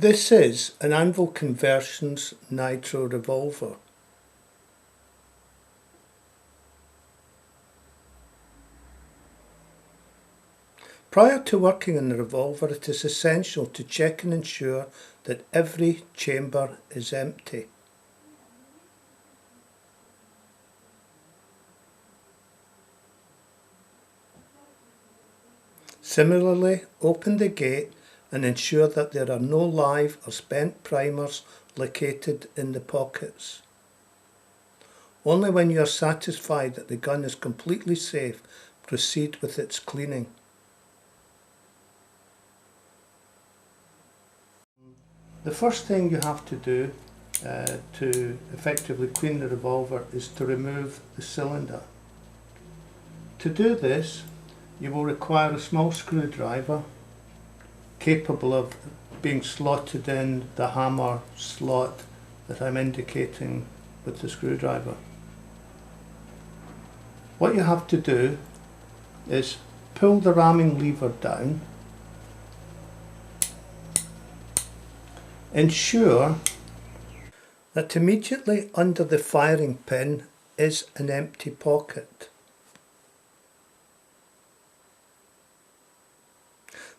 This is an Anvil Conversions Nitro revolver. Prior to working on the revolver, it is essential to check and ensure that every chamber is empty. Similarly, open the gate and ensure that there are no live or spent primers located in the pockets. Only when you are satisfied that the gun is completely safe, proceed with its cleaning. The first thing you have to do to effectively clean the revolver is to remove the cylinder. To do this, you will require a small screwdriver capable of being slotted in the hammer slot that I'm indicating with the screwdriver. What you have to do is pull the ramming lever down. Ensure that immediately under the firing pin is an empty pocket.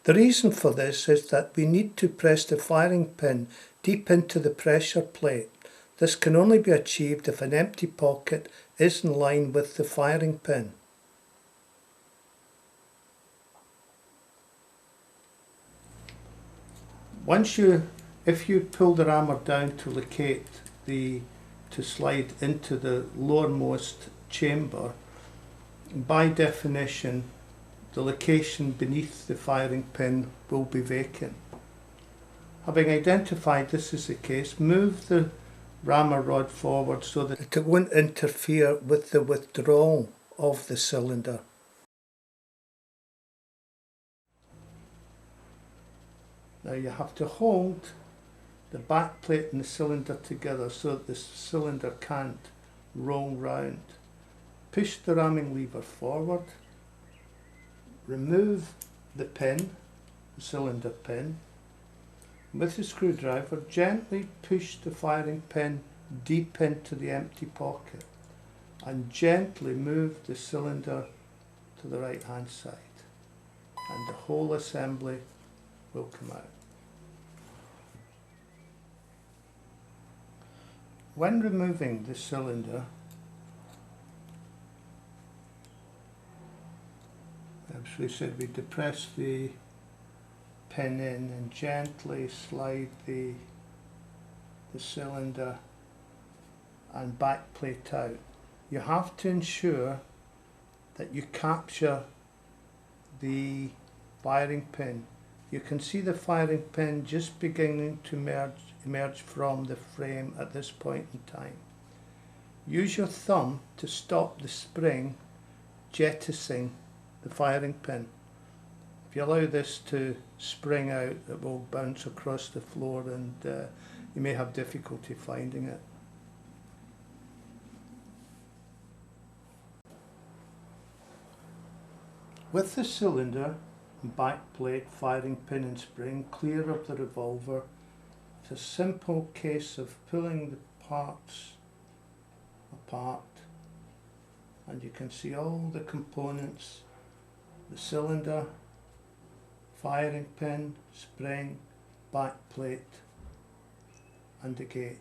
The reason for this is that we need to press the firing pin deep into the pressure plate. This can only be achieved if an empty pocket is in line with the firing pin. If you pull the rammer down to locate to slide into the lowermost chamber, by definition the location beneath the firing pin will be vacant. Having identified this is the case, move the rammer rod forward so that it won't interfere with the withdrawal of the cylinder. Now you have to hold the back plate and the cylinder together so that the cylinder can't roll round. Push the ramming lever forward. Remove the pin, the cylinder pin. With the screwdriver, gently push the firing pin deep into the empty pocket and gently move the cylinder to the right hand side, and the whole assembly will come out. When removing the cylinder, as we said, we depress the pin in and gently slide the cylinder and back plate out. You have to ensure that you capture the firing pin. You can see the firing pin just beginning to emerge from the frame at this point in time. Use your thumb to stop the spring jettisoning the firing pin. If you allow this to spring out, it will bounce across the floor and you may have difficulty finding it. With the cylinder, back plate, firing pin and spring clear of the revolver, it's a simple case of pulling the parts apart, and you can see all the components: the cylinder, firing pin, spring, back plate and the gate.